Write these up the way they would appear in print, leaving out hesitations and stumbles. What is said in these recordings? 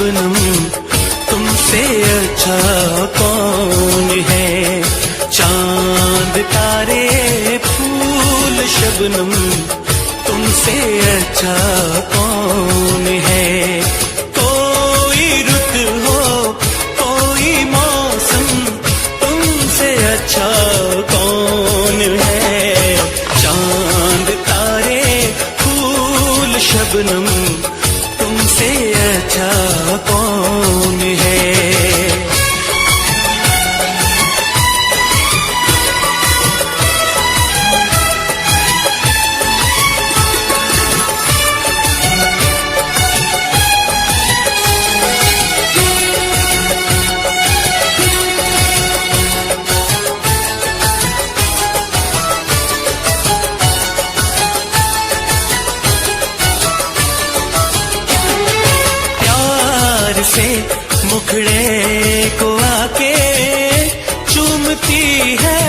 शबनम तुमसे अच्छा कौन है। चांद तारे फूल शबनम तुमसे अच्छा कौन है। कोई रुत हो कोई मौसम तुमसे अच्छा कौन है। चांद तारे फूल शबनम तुमसे अच्छा कौन है। से मुखड़े को आके चूमती है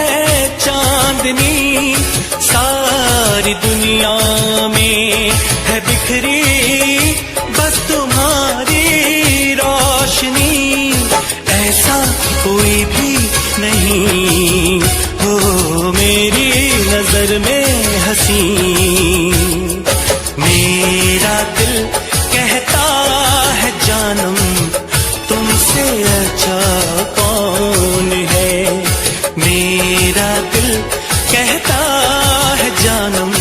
चांदनी। सारी दुनिया में है बिखरी बस तुम्हारी रोशनी। ऐसा कोई भी नहीं हो मेरी नजर में हंसी। मेरा दिल कहता है जानम तुमसे अच्छा कौन है। मेरा दिल कहता है जानम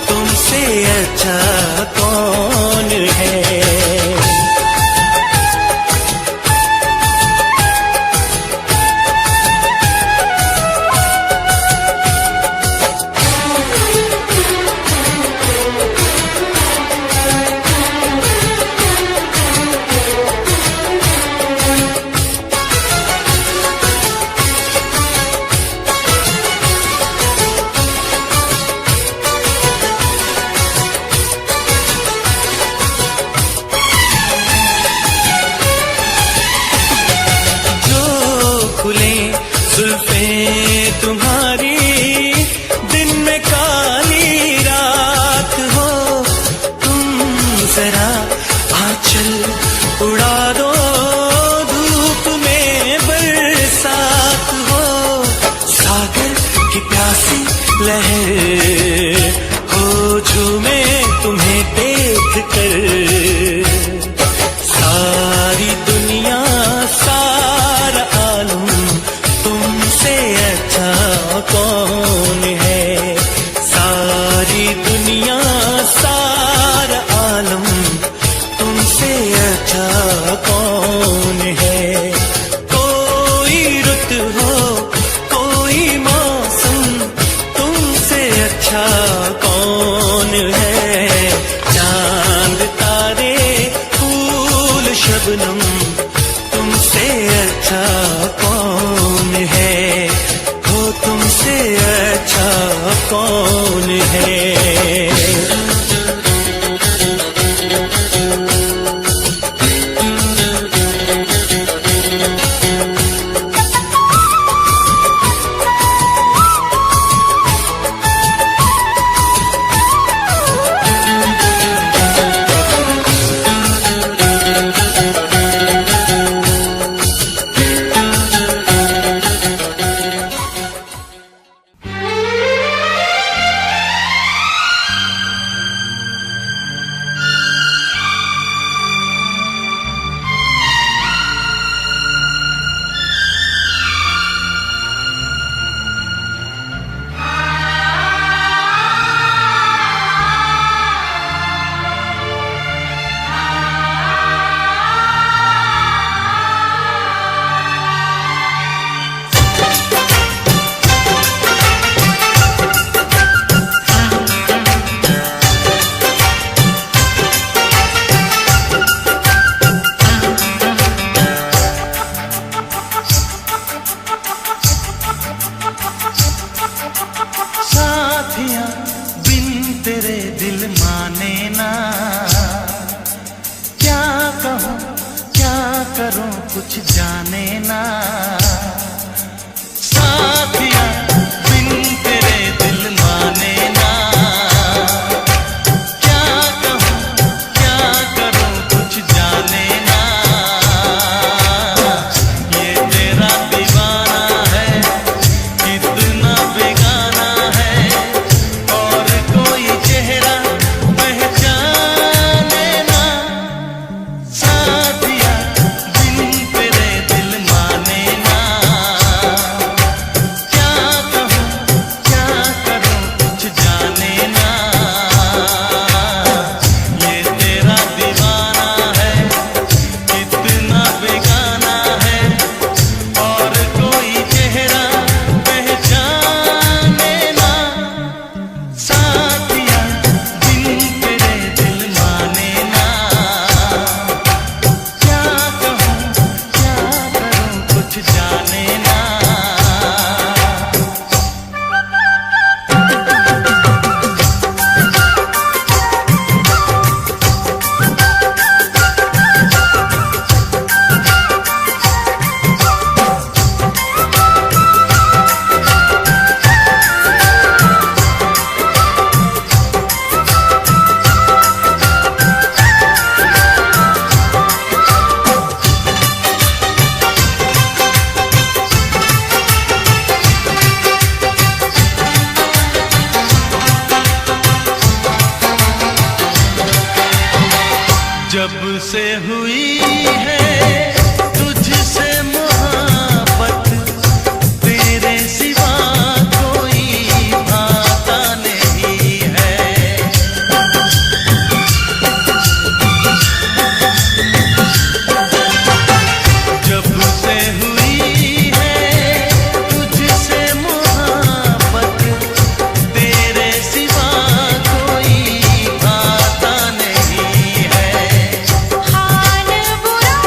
तुमसे अच्छा कौन है। जुल्फे तुम्हारी दिन में काली रात हो। तुम जरा आंचल उड़ा दो धूप में बरसात हो। सागर की प्यासी लहर हो झूमे तुम्हें देख कर। सारी दुनिया सारा आलम तुमसे अच्छा कौन है। सारी दुनिया सारा आलम तुमसे अच्छा कौन है। कोई रुत हो कोई मौसम तुमसे अच्छा कौन है। चांद तारे फूल शबनम तुमसे अच्छा कौन है। हो तुमसे अच्छा कौन है। कुछ जाने ना साथिया बिन तेरे दिल माने ना। क्या कहूँ क्या करूँ कुछ जाने ना। जब से हुई है तुझसे मोहब्बत, तेरे सिवा कोई भाता नहीं है। जब से हुई है तुझसे मोहब्बत, तेरे सिवा कोई भाता नहीं है। हाल बुरा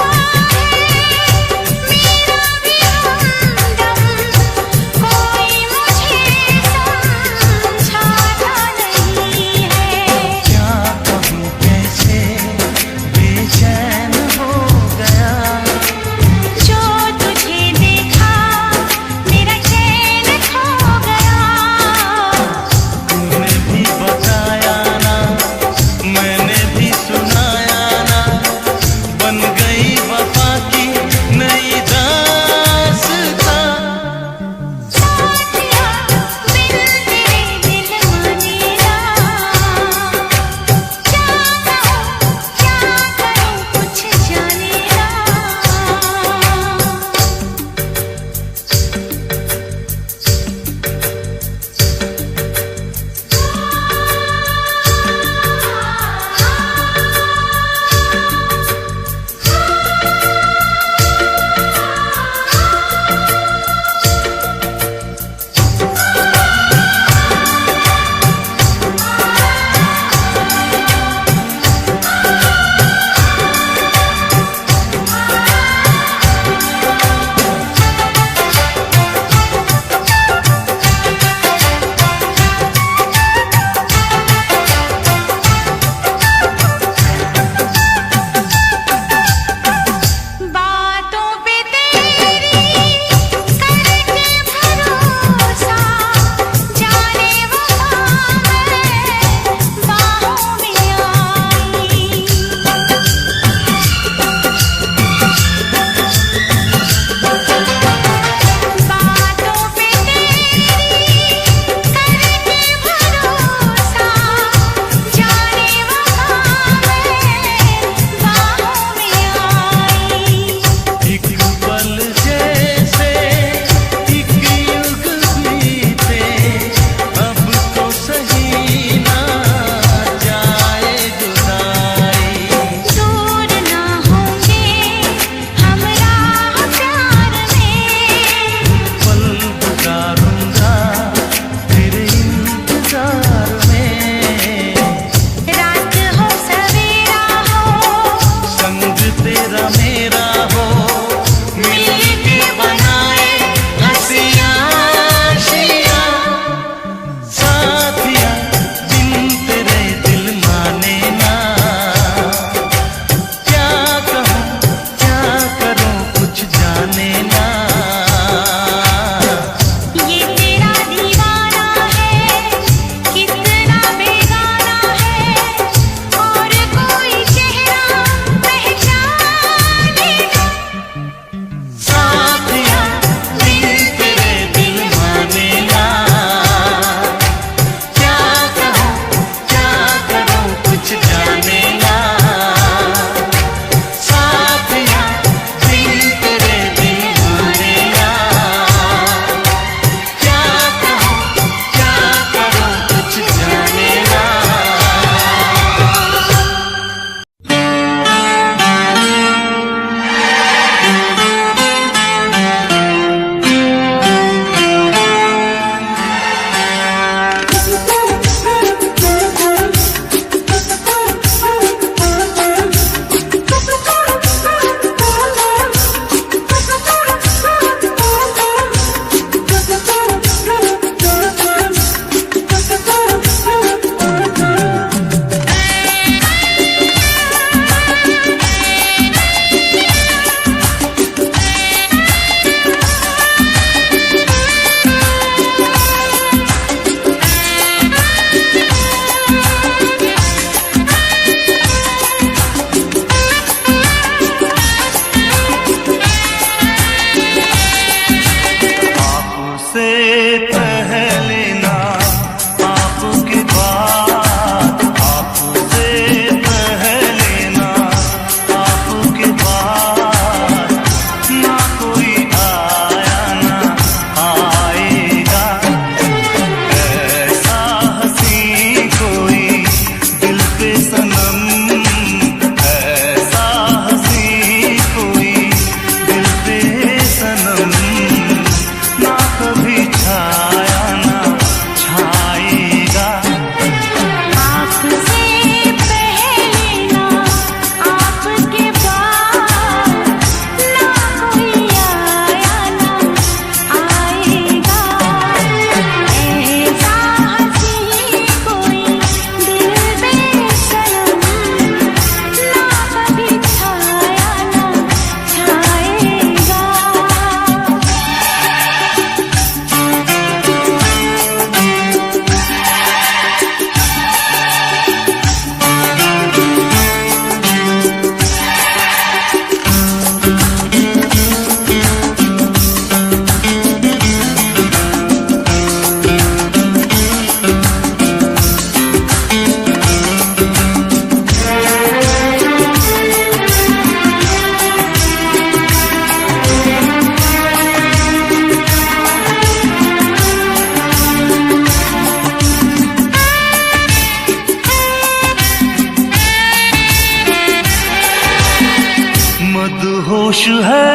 है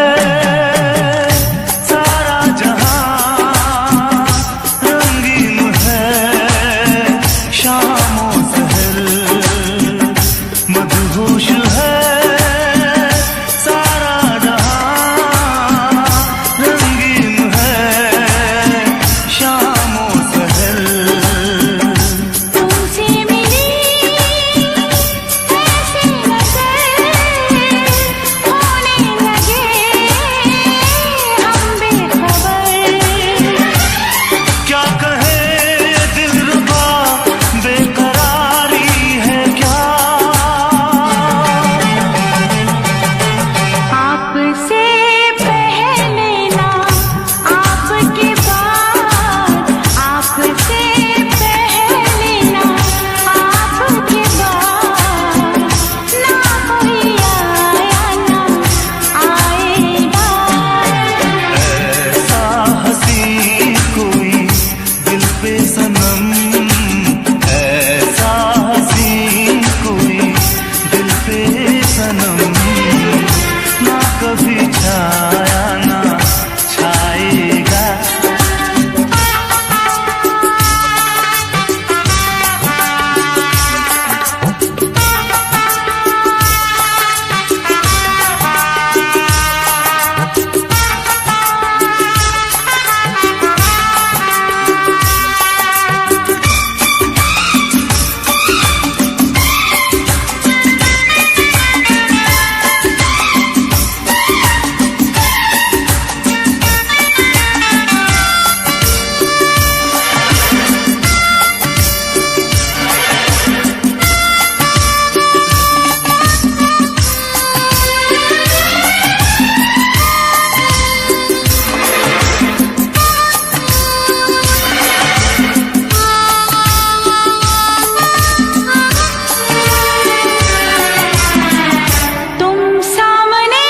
सारा जहां, रंगीन है शामों सहर, मदहोश है सारा जहां, रंगीन है शामों सहर। तुमसे मिली ऐसी नजर, होने लगे हम बेखबर। क्या कहे ये दिलरुबा, बेकरारी है क्या? आपसे पहले ना आपके बाद, आपसे पहले ना आपके बाद, ना कोई आया ना आएगा। ऐसा हंसी कोई दिल पे सनम, ऐसा हंसी कोई दिल पे सनम, ना कभी छाया ना छाएगा। तुम सामने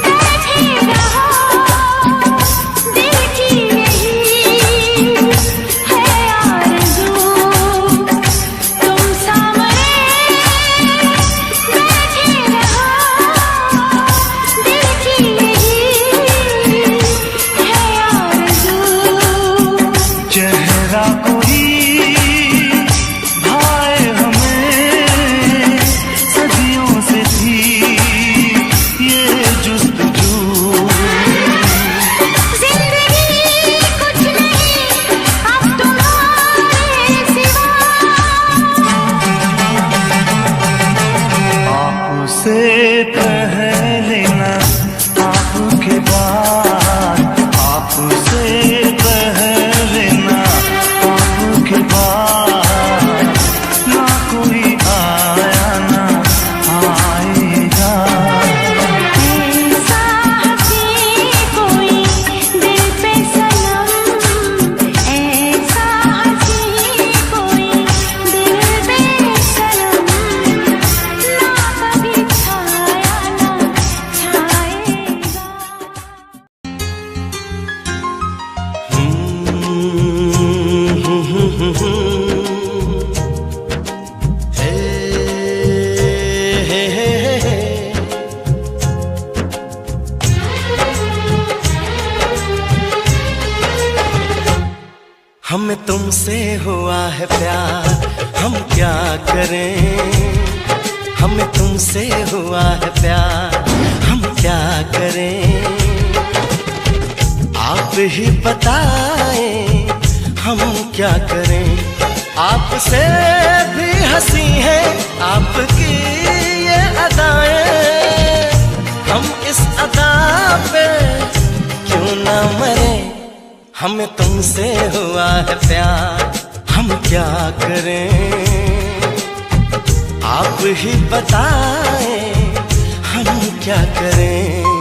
बैठे रहो, दिल की यही है आरज़ू। तुम सामने बैठे रहो, दिल की यही है आरज़ू। चेहरा कोई भाए हमें, सदियों से थी ये जुस्तजू। जिंदगी कुछ नहीं अब तुम्हारे सिवा। आपसे पहले ना आपके बाद, आपसे पहले ना आपके बाद, ना कोई आया ना आएगा। ऐसा हंसी कोई दिल पे सनम, ऐसा हंसी कोई दिल पे सनम, ना कभी छाया ना छाएगा। हमें तुमसे हुआ है प्यार, हम क्या करें? हमें तुमसे हुआ है प्यार, हम क्या करें? आप ही बताएं हम क्या करें? आपसे भी हंसी है आपकी ये अदाएं, हम इस अदा पे क्यों ना मरे? हमें तुमसे हुआ है प्यार, हम क्या करें? आप ही बताएं हम क्या करें?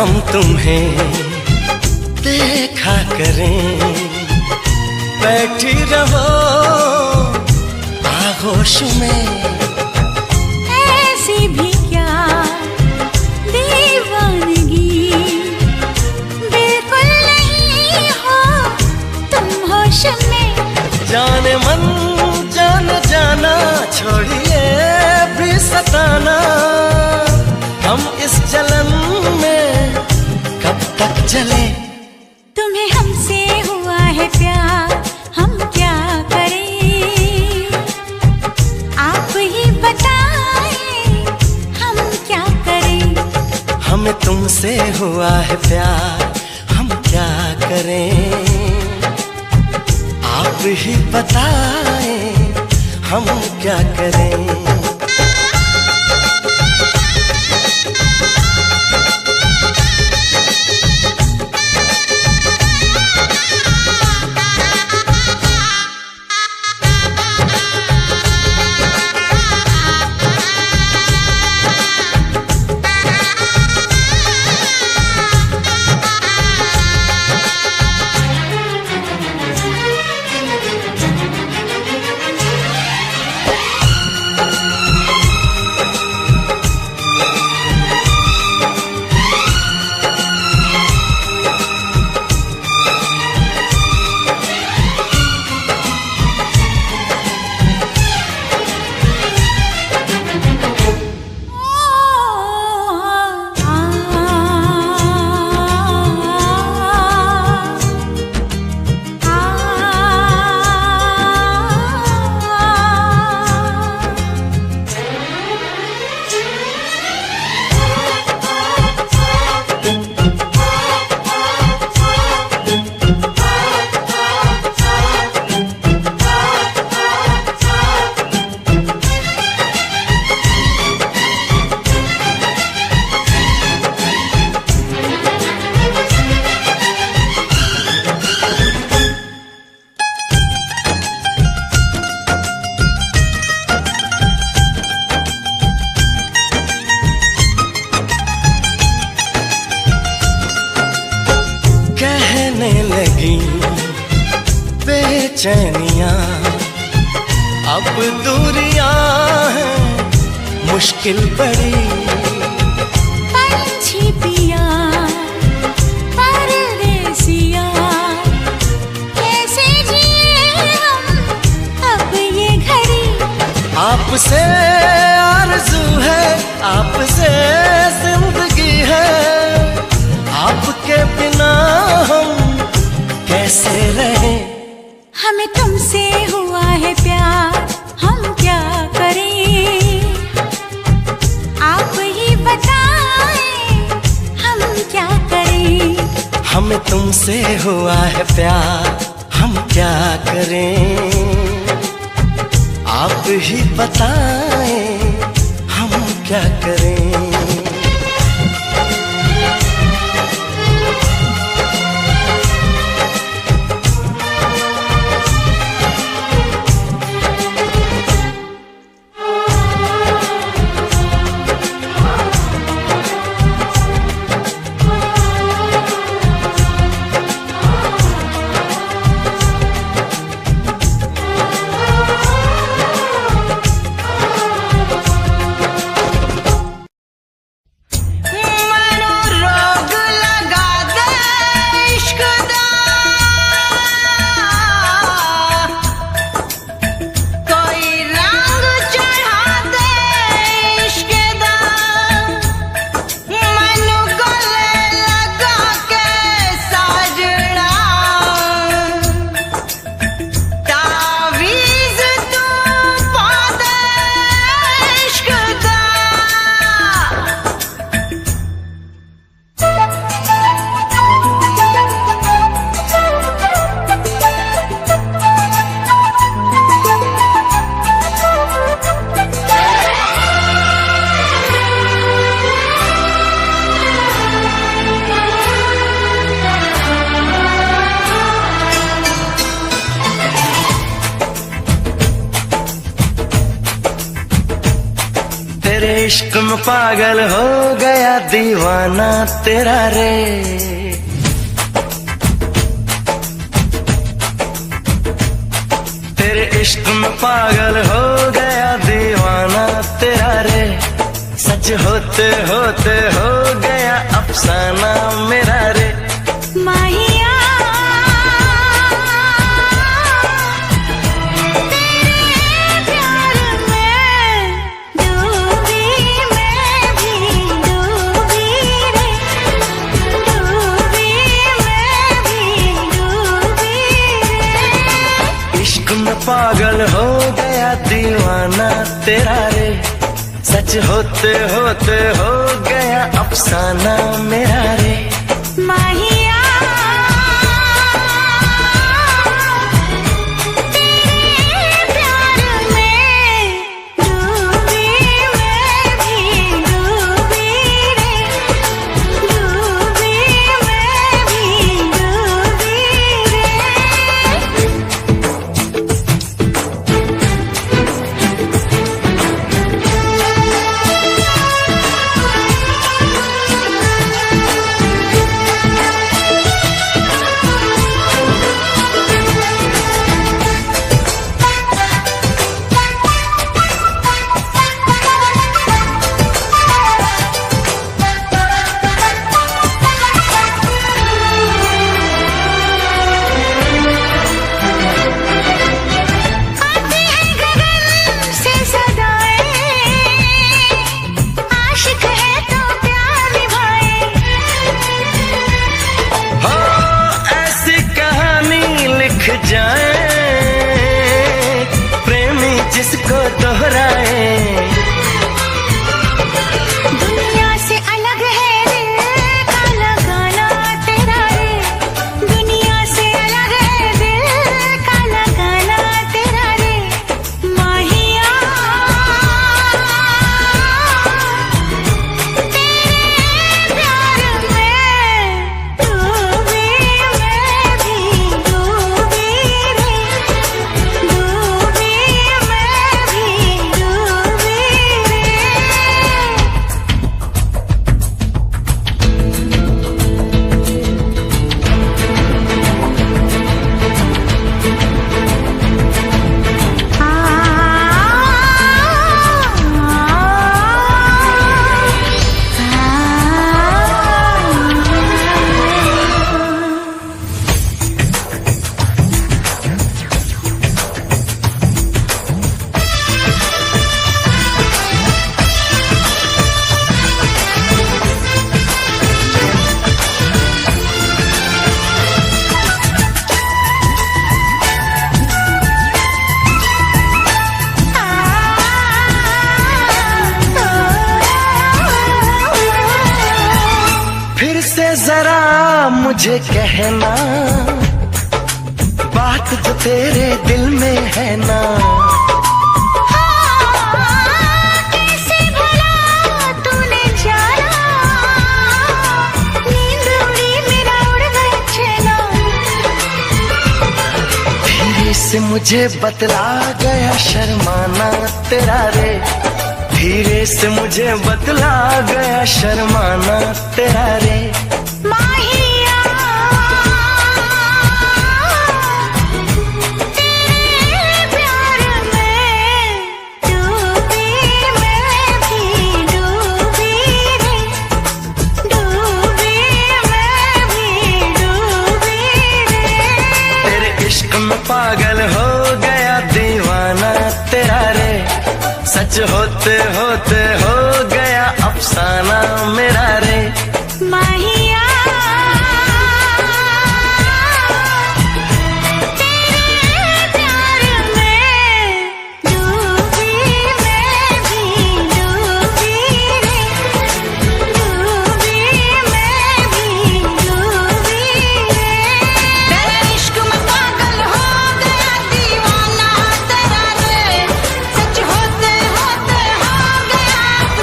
हम तुम्हें देखा करें, बैठी रहो आगोश में। ऐसी भी क्या दीवानगी, बिल्कुल नहीं हो तुम होश में। जाने मन जाने जाना, छोड़िए भी सताना, हम इस जलन में कब तक जले। तुम्हें हमसे हुआ है प्यार, हम क्या करें, आप ही बताएं हम क्या करें। हमें तुमसे हुआ है प्यार, हम क्या करें, आप ही बताएं हम क्या करें। कहने लगी बेचैनियां, अब दूरियां हैं मुश्किल बड़ी। पंछी पिया परदेसिया, कैसे जिए हम अब ये घड़ी। आपसे आरज़ू है, आपसे जिंदगी है, आपके बिना हम कैसे रहें। हमें तुमसे हुआ है प्यार, हम क्या करें, आप ही बताएं हम क्या करें। हमें तुमसे हुआ है प्यार, हम क्या करें, आप ही बताएं हम क्या करें। इश्क में पागल हो गया दीवाना तेरा रे। तेरे इश्क में पागल हो गया दीवाना तेरा रे। सच होते होते हो गया अफसाना मेरा रे। माहिया तेरे प्यार में डूबी, मैं भी डूबी रे। डूबी, मैं भी डूबी रे। इश्क में पागल हो गया दीवाना तेरा रे। सच होते होते हो गया अफसाना मेरा रे। माहिया तेरे प्यार में डूबी, मैं भी डूबी रे। डूबी, मैं भी डूबी रे। जाए प्रेमी जिसको दोहराए। दुनिया से अलग है दिल का लगाना तेरा रे। दुनिया से अलग है दिल का लगाना तेरा रे। माहिया तेरे प्यार में डूबी, मैं भी डूबी रे। डूबी, मैं भी डूबी रे। फिर से जरा मुझे कहना बात जो तेरे दिल में है ना। कैसे भला तूने जाना, नींद उड़ी मेरा उड़ गया चैना। धीरे से मुझे बतला गया शर्माना तेरा रे। धीरे से मुझे बतला गया शर्माना तेरा रे। माहिया तेरे प्यार में डूबी, मैं भी डूबी रे। डूबी, मैं भी डूबी रे। तेरे इश्क में पागल हो गया दीवाना तेरा रे। सच होते होते हो गया अफसाना मेरा रे। माहिया तेरे प्यार में डूबी, मैं भी डूबी रे। डूबी, मैं भी डूबी रे। तेरे इश्क में पागल हो गया दीवाना तेरा रे। सच होते होते हो गया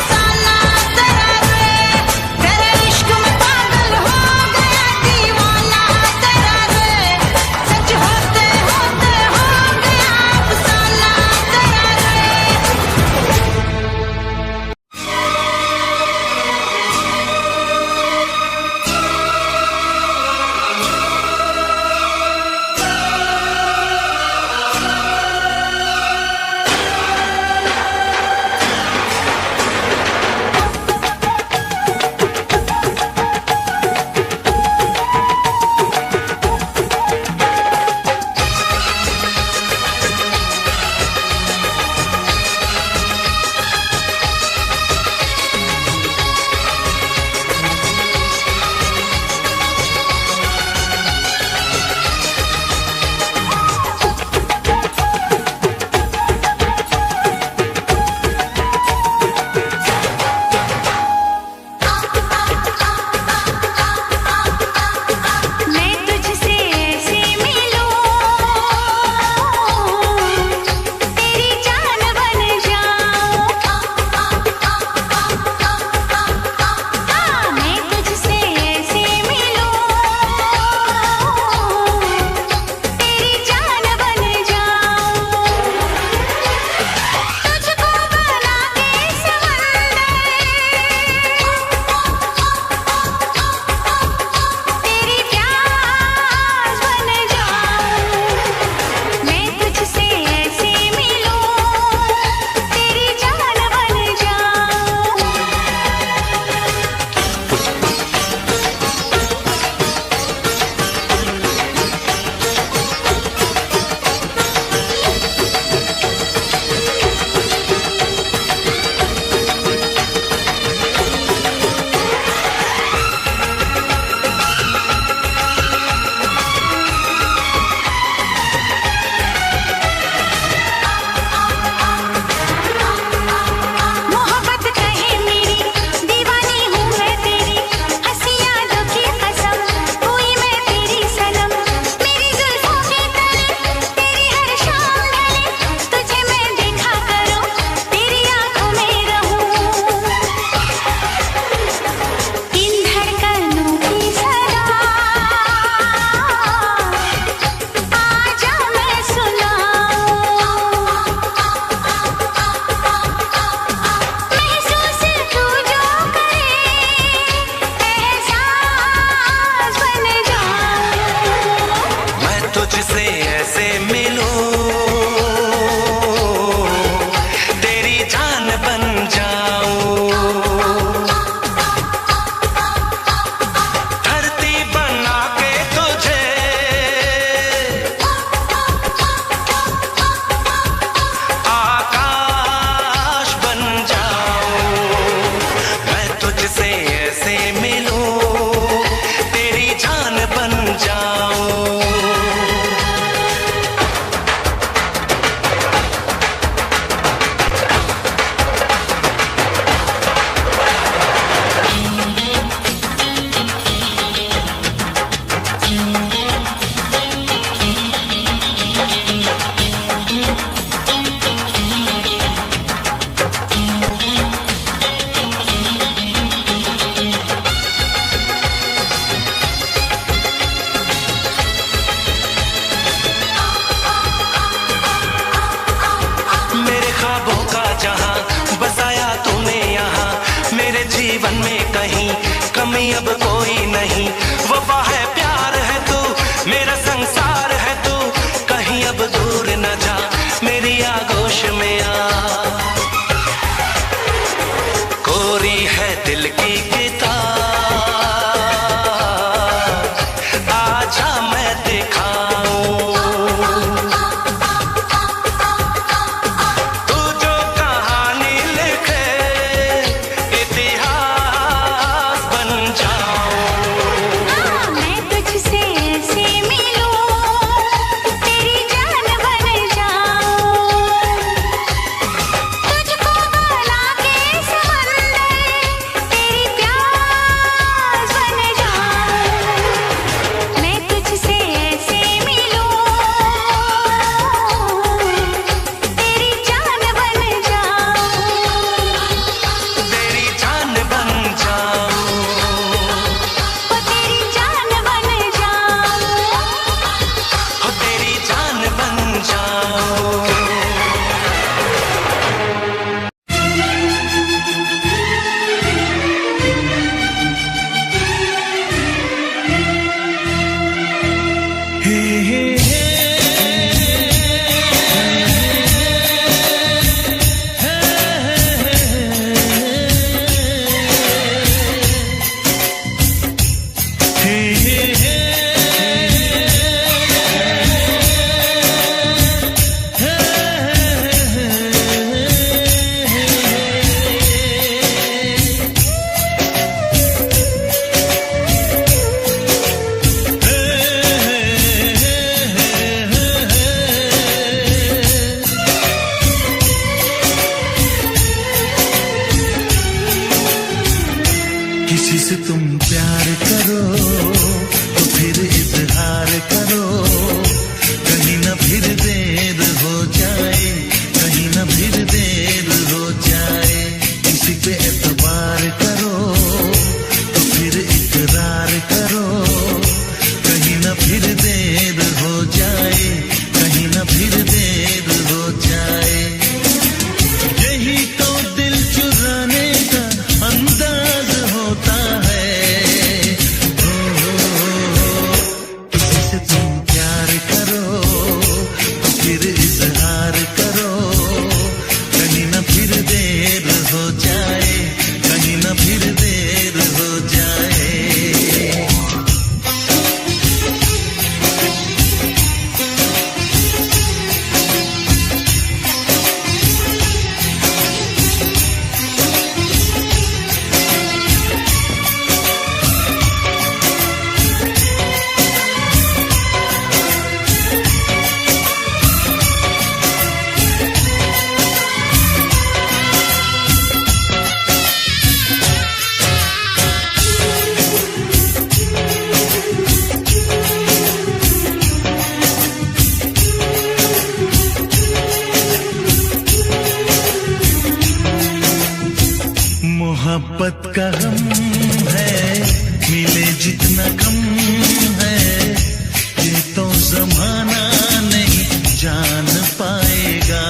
जीवन में कहीं कमी अब कोई नहीं। वफा है, प्यार है तू, मेरा संसार है तू, कहीं अब दूर न जा, मेरी आगोश में आ। कोरी है दिल की किताब, आजा मैं दिखाऊं। तू जो कहानी लिखे, इतिहास बन जाऊं। मैं तुझसे ऐसे मिलूं, तेरी जान बन जाऊं। तुझको बना के समंदर, तेरी प्यास बन जाऊं। मैं तुझसे ऐसे मिलूं, तेरी जान बन जाऊं। तेरी जान बन जाऊं। ओ तेरी जान बन जाऊं। हो तेरी जान बन जाऊं। हे हे किसी से तुम प्यार करो तो फिर इजहार करो, कहीं ना फिर देर हो जाए, कहीं ना फिर देर हो जाए। किसी पे एतबार करो तो फिर इकरार करो, कहीं ना फिर देर हो जाए, कहीं ना फिर देर हो जाए। यही तो दिल चुराने का अंदाज होता है। किसी से तुम प्यार करो तो फिर इजहार करो, कहीं ना फिर देर हो जाए, कहीं ना फिर देर हो जाए। मोहब्बत का गम है, मिले जितना कम है, ये तो जमाना नहीं जान पाएगा।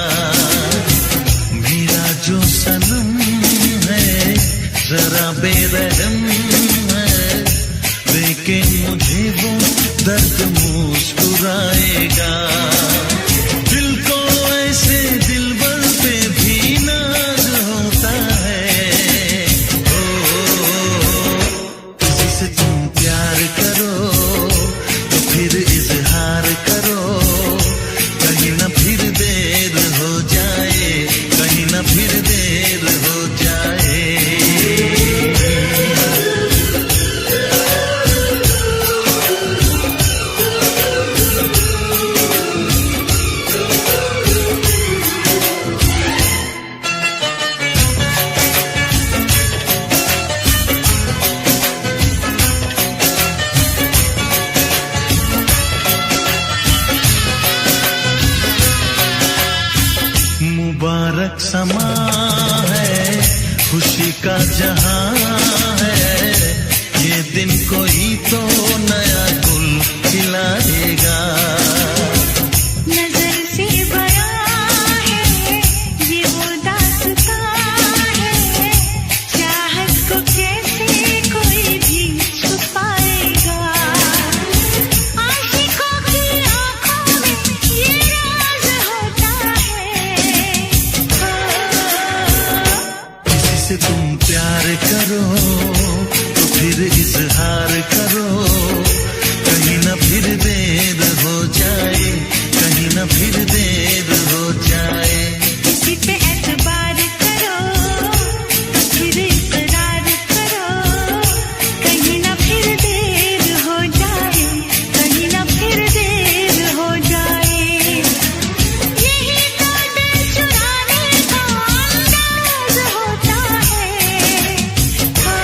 मेरा जो सनम है जरा बेरहम है, लेकिन मुझे वो दर्द मुस्कुराएगा। दिल को ऐसे दिलबर पे भी नाज होता है। किसी से तुम प्यार करो तो फिर इजहार करो, कहीं ना फिर देर हो जाए, कहीं ना फिर देर हो जाए। मुबारक समा है, खुशी का जहां है, ये दिन कोई तो नया गुल खिलाएगा। नजर से बयां है ये वो दास्तां है, चाहत को करो तो फिर इजहार करो, कहीं ना फिर देर हो जाए, कहीं ना फिर देर हो जाए। किसी पे एतबार करो तो फिर इकरार करो, कहीं ना फिर देर हो जाए, कहीं ना फिर देर हो जाए। यही तो दिल चुराने का अंदाज होता है, ख्वाब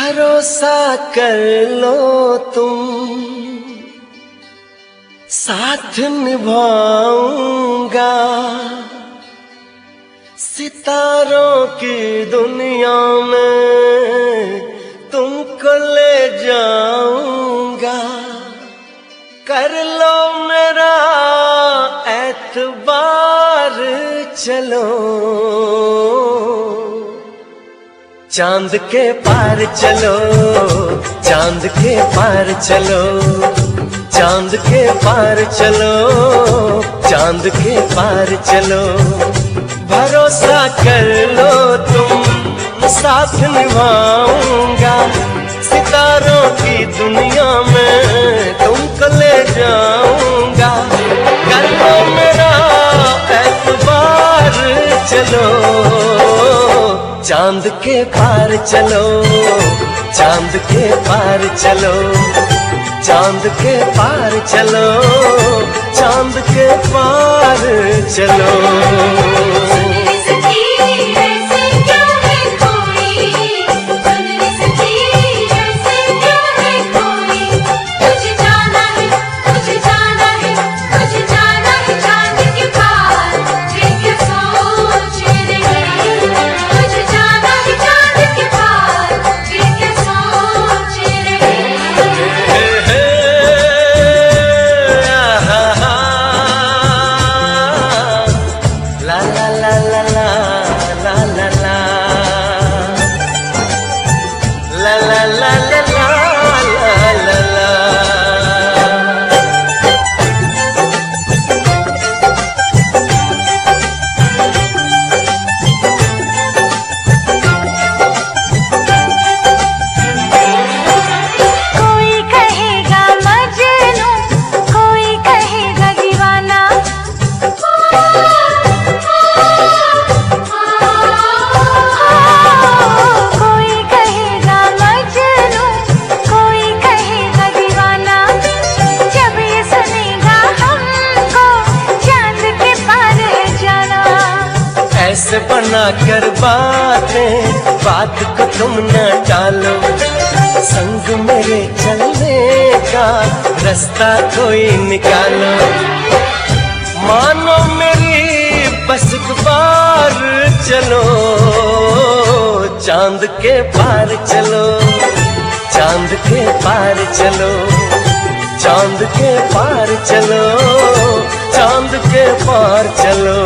भरोसा कर लो तुम, साथ निभाऊंगा, सितारों की दुनिया में तुमको ले जाऊंगा। कर लो मेरा एतबार, चलो चांद के पार चलो, चांद के पार चलो, चांद के पार चलो, चांद के पार चलो। भरोसा कर लो तुम, साथ निभाऊंगा, सितारों की दुनिया में तुमको ले जाऊंगा। कर लो मेरा एतबार, चलो चांद के पार चलो, चांद के पार चलो, चांद के पार चलो, चांद के पार चलो। ऐसे बना कर बातें, बात को तुम न टालो, संग मेरे चलने का रास्ता कोई निकालो। मानो मेरी बस एक बार चलो, चांद के पार चलो, चांद के पार चलो, चांद के पार चलो, चांद के पार चलो।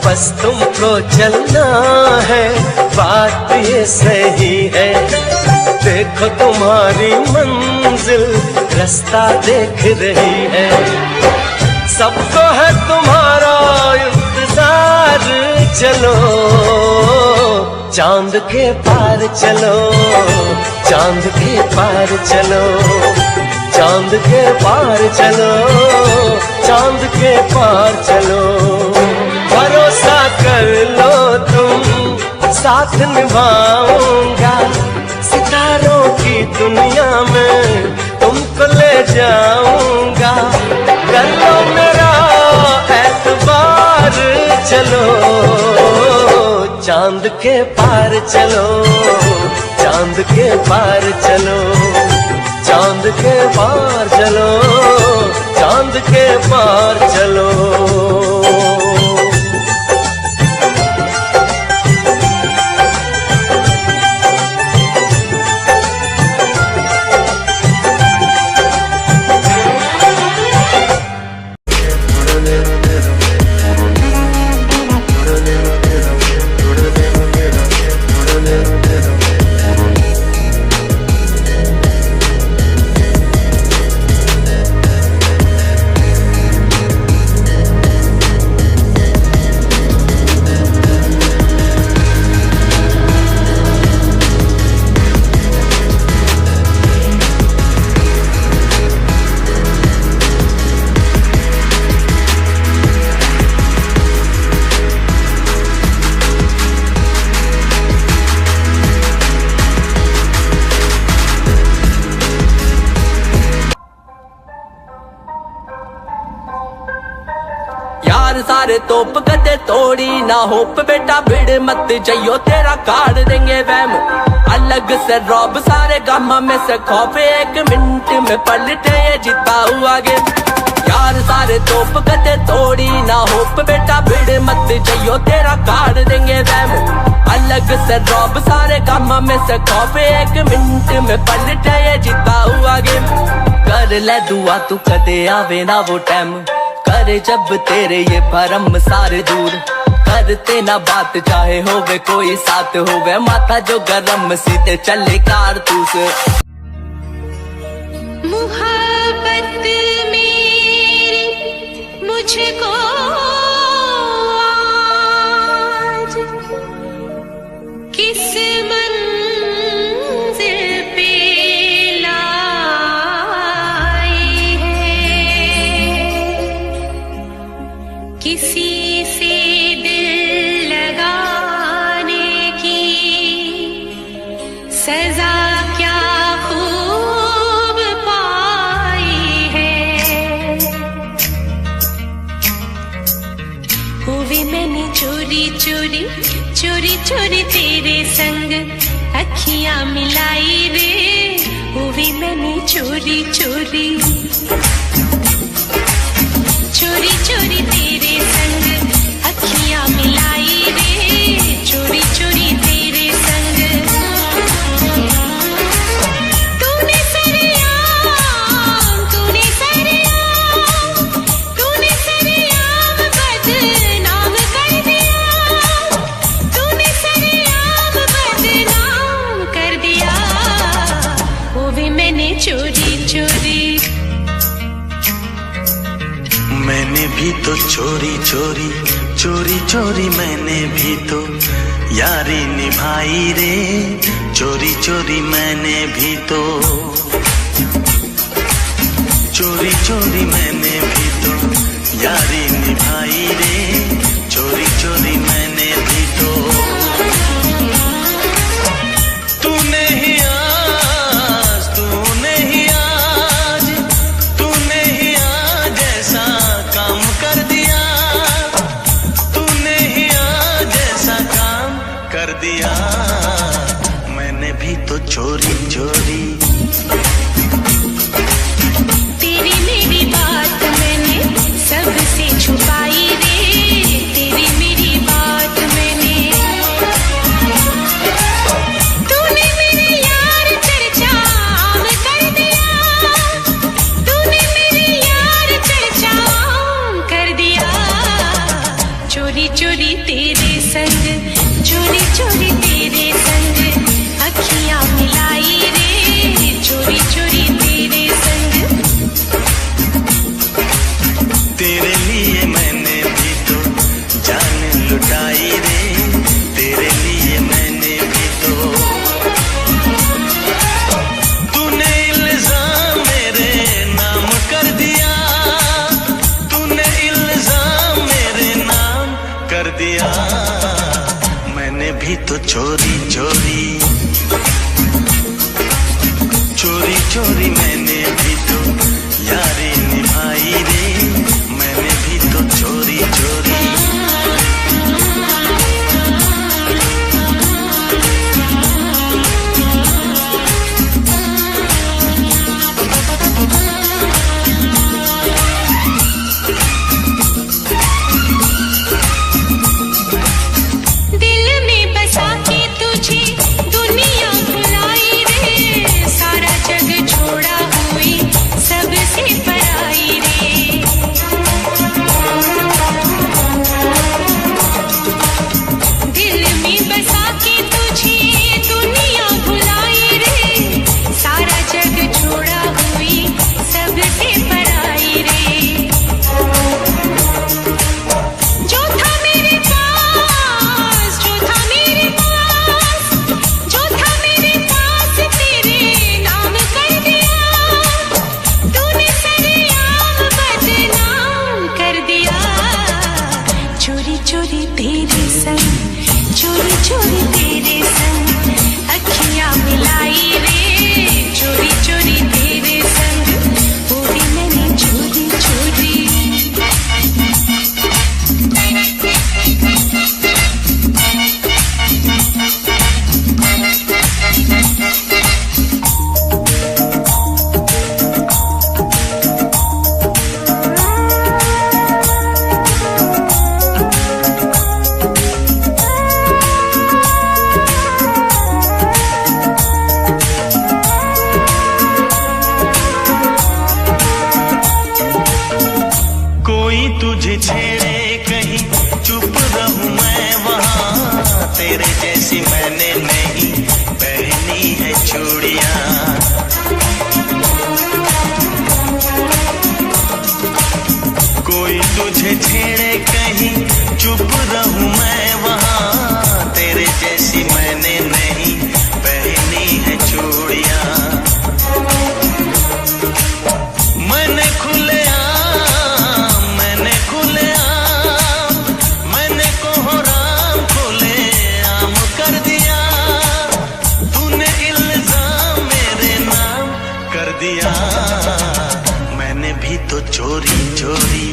बस तुमको चलना है, बात ये सही है। देखो तुम्हारी मंजिल रास्ता देख रही है, सबको है तुम्हारा इंतजार। चलो चांद के पार चलो, चांद के पार चलो, चांद के पार चलो, चांद के पार चलो। भरोसा कर लो तुम, साथ निभाऊंगा, सितारों की दुनिया में तुमको ले जाऊंगा। कर लो मेरा एतबार, चलो चांद के पार चलो, चांद के पार चलो, चांद के पार चलो, चांद के पार चलो। यार सारे तोप कदे तोड़ी ना होप बेटा भिड़ मत जइयो तेरा काट देंगे वहम अलग से रौब सारे गामा में से खौफ एक मिनट में पलटे ये जीता हुआ गेम यार सारे तोप कदे तोड़ी ना होप बेटा भिड़ मत जइयो तेरा काट देंगे वहम अलग से रौब सारे गामा में से खौफ एक मिनट में पलटे ये जीता हुआ गेम कर ले दुआ तू कदे आवे ना वो टाइम करे जब तेरे ये भरम सारे दूर करते ना बात चाहे होवे कोई साथ होवे माथा जो गरम सीधे चले कारतूस मोहब्बत मेरी मुझको आज किस मंजिल पे लाई है किसी से दिल लगाने की सजा क्या खूब पाई है हुई मैंने चोरी चोरी चोरी चोरी तेरे संग अखियां मिलाई रे हुई मैंने चोरी चोरी चोरी चोरी तेरे संग अखियां मिलाई रे चोरी चोरी तेरे संग तूने सरेआम बदनाम कर दिया तूने सरेआम बदनाम कर दिया वो भी मैंने चोरी चोरी मैंने भी तो चोरी चोरी चोरी चोरी मैंने भी तो यारी निभाई रे चोरी चोरी मैंने भी तो चोरी चोरी मैंने भी तो यारी निभाई रे चोरी चोरी मैंने भी तो तूने ही आज ऐसा काम कर दिया तूने ही आज ऐसा काम कर दिया मैंने भी तो चोरी चोरी तेरी मेरी बात मैंने सबसे छुपाई रे तेरी मेरी बात मैंने तूने मेरे यार चर्चा आम कर दिया तूने मेरे यार चर्चा आम कर दिया चोरी चोरी तेरे संग चोरी चोरी तेरे संग अखियां मिलाई रे चोरी चोरी तेरे संग तेरे लिए मैंने भी तो जान लुटाई रे तेरे लिए मैंने भी तो तूने इल्जाम मेरे नाम कर दिया तूने इल्जाम मेरे नाम कर दिया मैंने भी तो चोरी चोरी चोरी चोरी मैंने भी तो यारी निभाई रे मैंने भी तो चोरी चोरी दिल में बसा के तुझे दुनिया भुलाई रे सारा जग छोड़ा हुई तुझे छेड़े कहीं चुप रहूं मैं वहां, तेरे जैसी मैंने नहीं पहनी है चूड़ियां। कोई तुझे छेड़े कहीं चुप रहूं मैं वहां, तेरे जैसी मैंने नहीं पहनी है चूड़ियां। मैंने खुलेआम मैंने कोहराम खुलेआम कर दिया, तूने इल्जाम मेरे नाम कर दिया। मैंने भी तो चोरी चोरी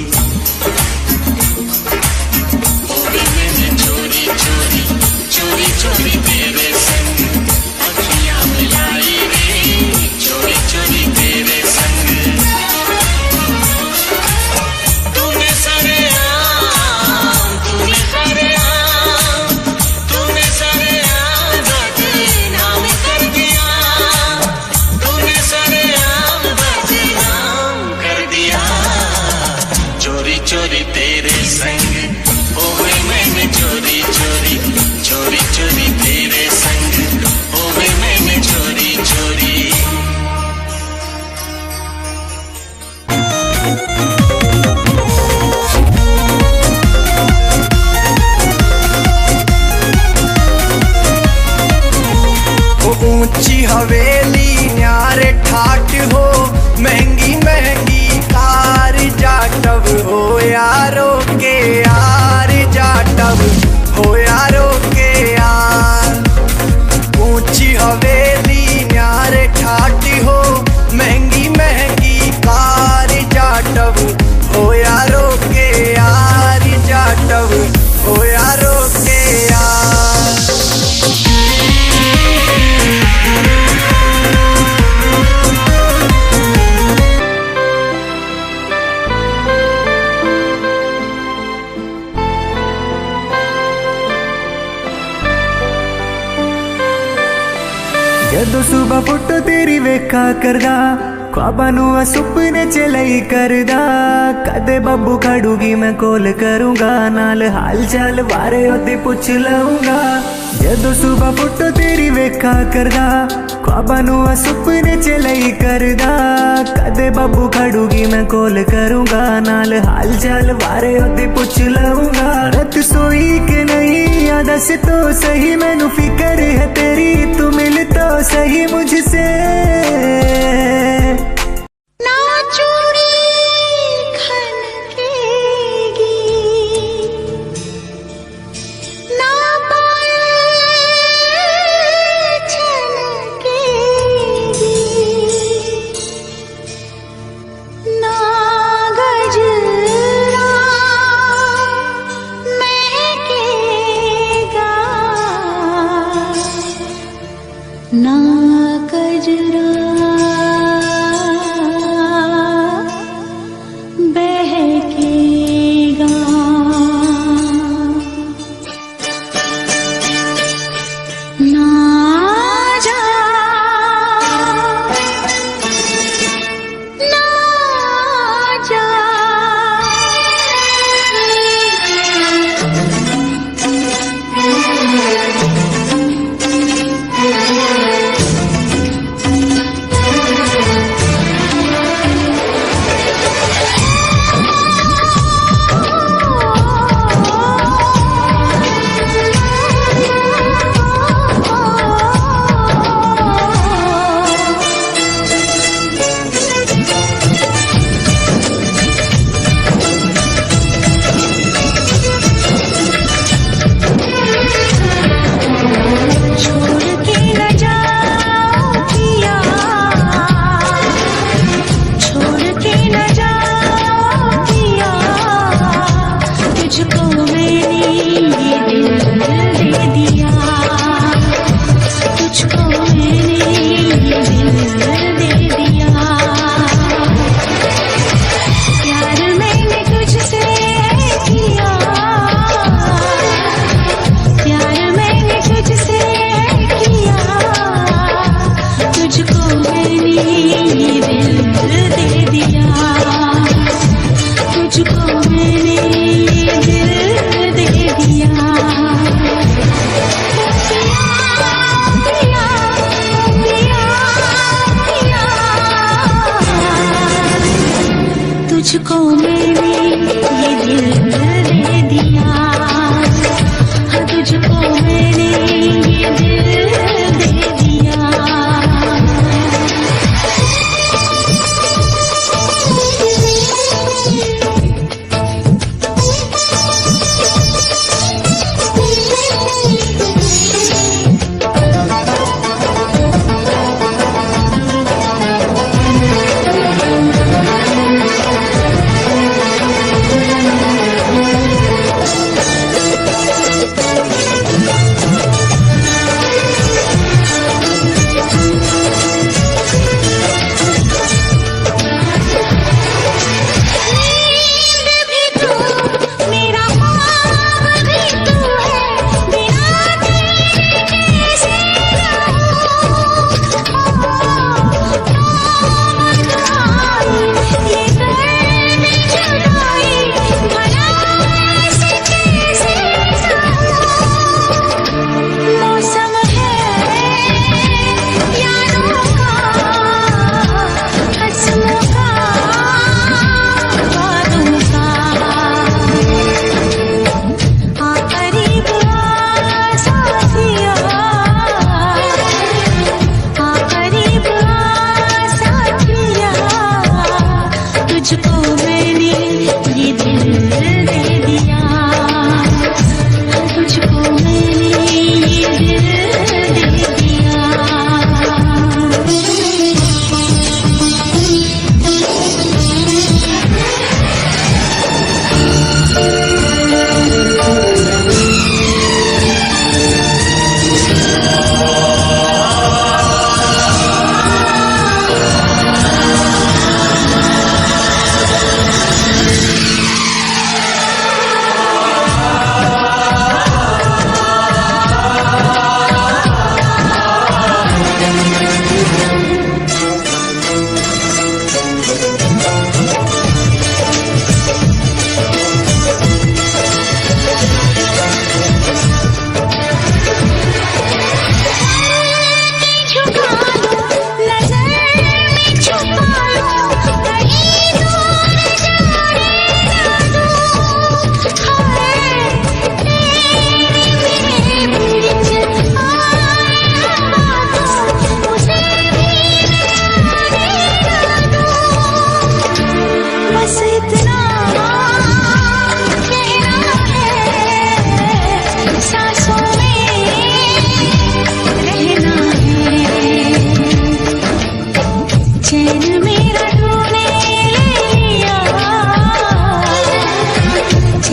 चोरी चोरी तेरे संग अखियां मिलाई रे, चोरी चोरी तेरे संग। तूने सरेआम बदनाम कर दिया, तूने सरेआम बदनाम कर दिया। चोरी चोरी तेरे संग ओए मैंने चोरी चोरी चोरी चोरी तेरे संग ओए मैंने चोरी चोरी। ऊंची हवेली न्यारे ठाट हो, महंगी महंगी कार जाटव हो यारो के यार, जाटव हो यारो के यार। ऊंची हवेली न्यारे ठाट हो, महंगी महंगी कार जाटव हो यारो के यार, जाटव हो यारो के यार। ਜਦੋਂ ਸੁਬਹ ਫੋਟੋ ਤੇਰੀ ਵੇਖਾ ਕਰਦਾ, ख्वाबां नू सुपने च लई करदा। कदे बब्बू खड़ूगी मैं कॉल करूंगा, नाल हाल चाल बारे ओदी पुछ लऊंगा। जदों सुबह फोटो तेरी वेखा करदा, ख्वाबां नू सुपने च लई करदा। कदे बब्बू खड़ूगी मैं कॉल करूंगा, नाल हाल चाल बारे ओदी पुछ लऊंगा। रात सोई के नहीं या दस तो सही, मैनू फिक्र है तेरी, तू मिल तो सही मुझसे। ना चूड़ी खनकेगी, ना पायल छनकेगी, ना गजरा महकेगा, ना गजरा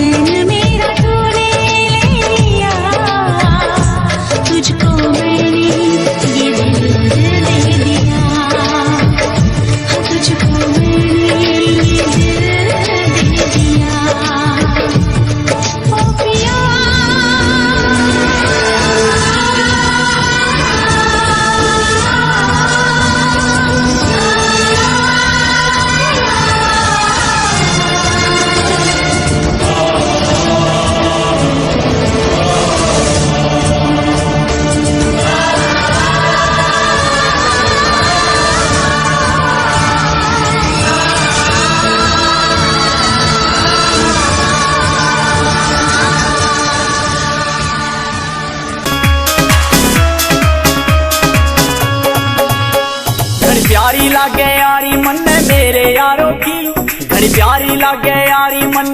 चैन मेरा तूने ले लिया, तुझको मैंने ये दिल दे दिया, तुझको मैंने ये दिल दे दिया। ओ पिया प्यारी लागे यारी मन मेरे यारों की, घड़ी प्यारी लागे यारी मन